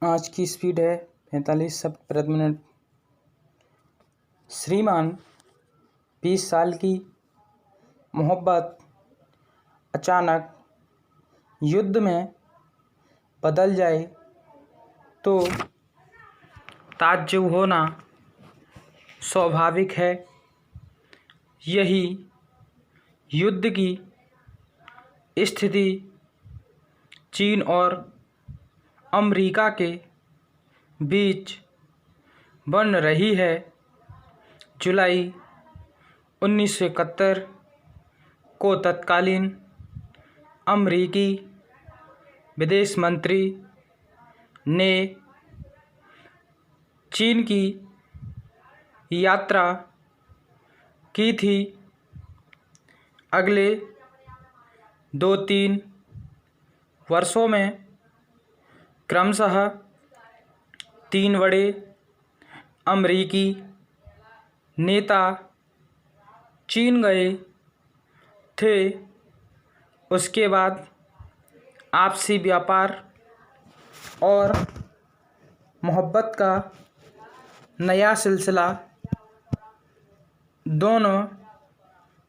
आज की स्पीड है 45 शब्द प्रति मिनट। श्रीमान 20 साल की मोहब्बत अचानक युद्ध में बदल जाए तो ताज्जुब होना स्वाभाविक है। यही युद्ध की स्थिति चीन और अमेरिका के बीच बन रही है। जुलाई 1971 को तत्कालीन अमेरिकी विदेश मंत्री ने चीन की यात्रा की थी। अगले 2-3 वर्षों में क्रमशः 3 बड़े अमेरिकी नेता चीन गए थे। उसके बाद आपसी व्यापार और मोहब्बत का नया सिलसिला दोनों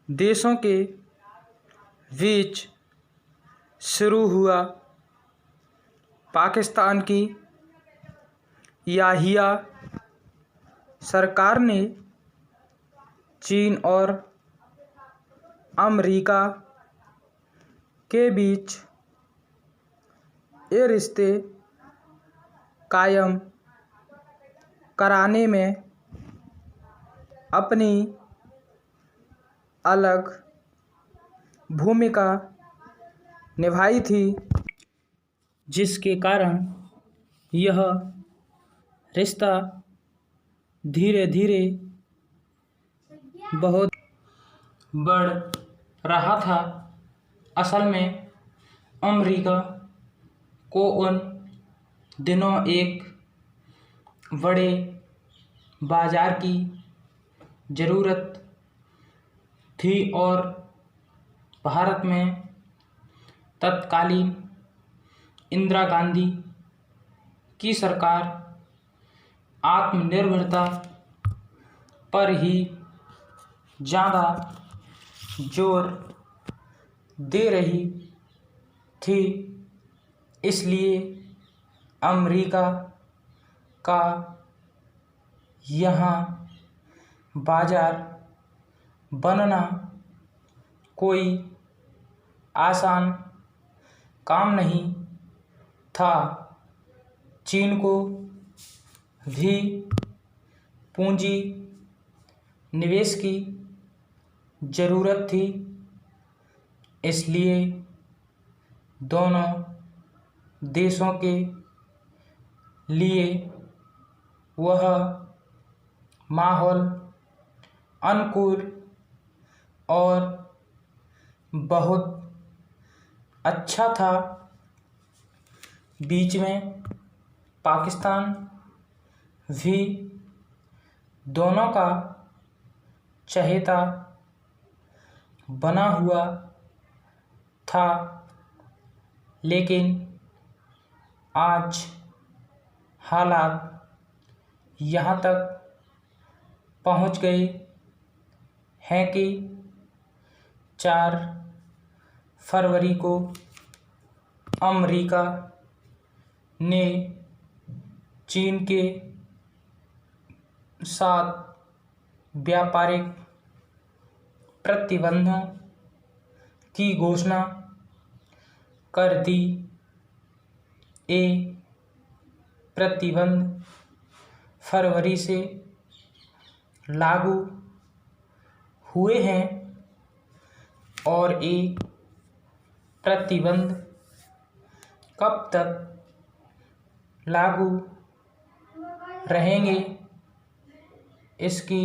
देशों के बीच शुरू हुआ। पाकिस्तान की याहिया सरकार ने चीन और अमेरिका के बीच ये रिश्ते कायम कराने में अपनी अलग भूमिका निभाई थी, जिसके कारण यह रिश्ता धीरे धीरे बहुत बढ़ रहा था। असल में अमेरिका को उन दिनों एक बड़े बाजार की ज़रूरत थी और भारत में तत्कालीन इंदिरा गांधी की सरकार आत्मनिर्भरता पर ही ज़्यादा जोर दे रही थी। इसलिए अमेरिका का यहाँ बाजार बनना कोई आसान काम नहीं था। चीन को भी पूंजी निवेश की ज़रूरत थी। इसलिए दोनों देशों के लिए वह माहौल अनुकूल और बहुत अच्छा था। बीच में पाकिस्तान भी दोनों का चहेता बना हुआ था, लेकिन आज हालात यहाँ तक पहुँच गए हैं कि 4 फरवरी को अमेरिका ने चीन के साथ व्यापारिक प्रतिबंधों की घोषणा कर दी। ये प्रतिबंध फरवरी से लागू हुए हैं और ये प्रतिबंध कब तक लागू रहेंगे इसकी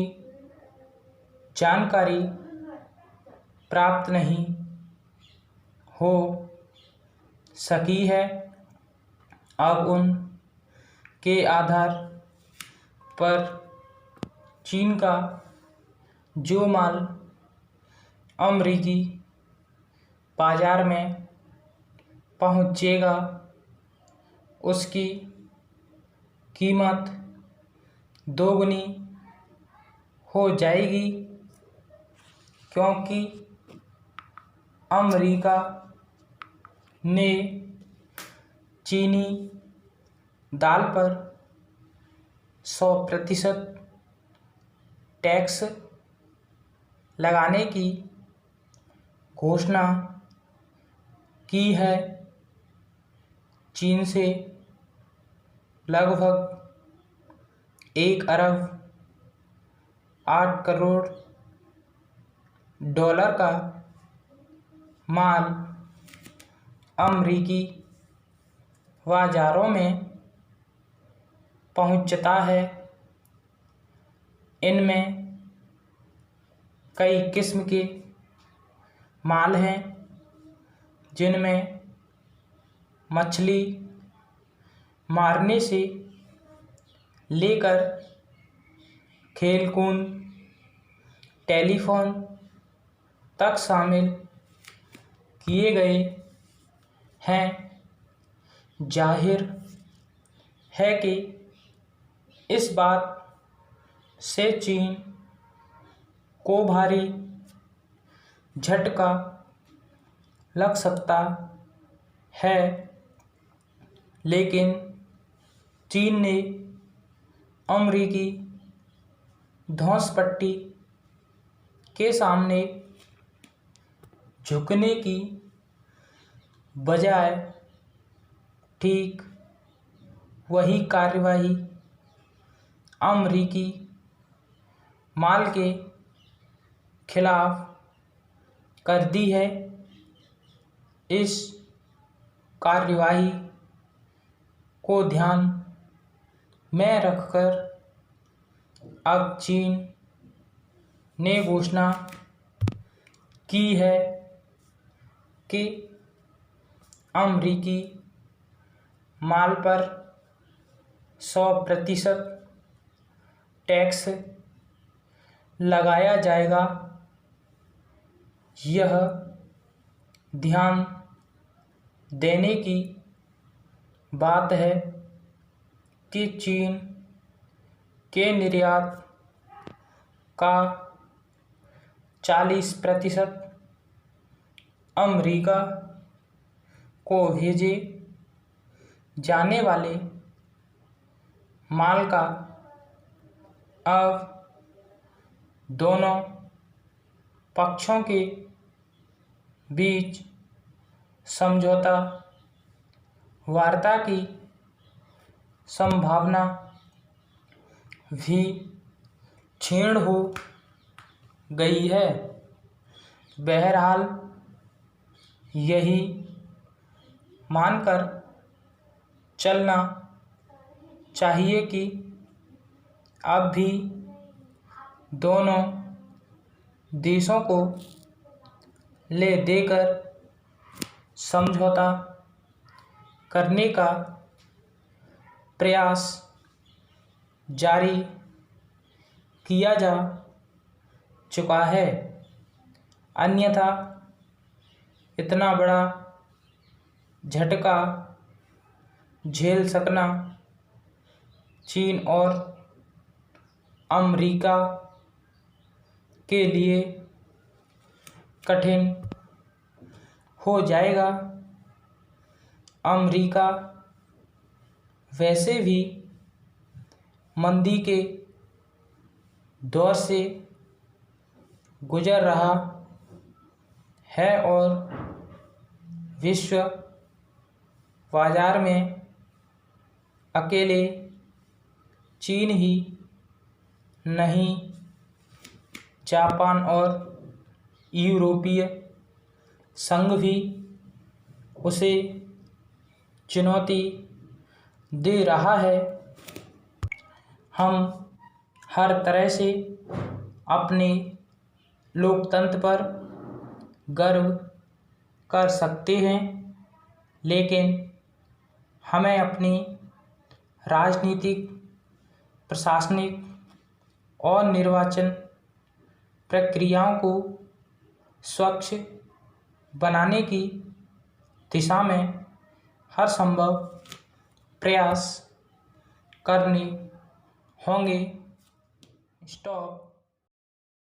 जानकारी प्राप्त नहीं हो सकी है। अब उन के आधार पर चीन का जो माल अमेरिकी बाजार में पहुँचेगा उसकी कीमत दोगुनी हो जाएगी, क्योंकि अमेरिका ने चीनी दाल पर 100% टैक्स लगाने की घोषणा की है। चीन से लगभग 1 अरब 8 करोड़ डॉलर का माल अमेरिकी बाजारों में पहुंचता है। इनमें कई किस्म के माल हैं, जिनमें मछली मारने से लेकर खेल-कूद, टेलीफोन तक शामिल किए गए हैं। जाहिर है कि इस बात से चीन को भारी झटका लग सकता है, लेकिन चीन ने अमेरिकी धौंसपट्टी के सामने झुकने की बजाय ठीक वही कार्रवाई अमेरिकी माल के खिलाफ कर दी है। इस कार्रवाई को ध्यान में रखकर अब चीन ने घोषणा की है कि अमेरिकी माल पर 100% टैक्स लगाया जाएगा। यह ध्यान देने की बात है कि चीन के निर्यात का 40% अमेरिका को भेजे जाने वाले माल का अब दोनों पक्षों के बीच समझौता वार्ता की संभावना भी क्षीण हो गई है। बहरहाल यही मानकर चलना चाहिए कि अब भी दोनों देशों को ले देकर समझौता करने का प्रयास जारी किया जा चुका है। अन्यथा इतना बड़ा झटका झेल सकना चीन और अमेरिका के लिए कठिन हो जाएगा। अमेरिका वैसे भी मंदी के दौर से गुजर रहा है और विश्व बाजार में अकेले चीन ही नहीं, जापान और यूरोपीय संघ भी उसे चुनौती दे रहा है। हम हर तरह से अपने लोकतंत्र पर गर्व कर सकते हैं, लेकिन हमें अपनी राजनीतिक, प्रशासनिक और निर्वाचन प्रक्रियाओं को स्वच्छ बनाने की दिशा में हर संभव प्रयास करने होंगे। स्टॉप।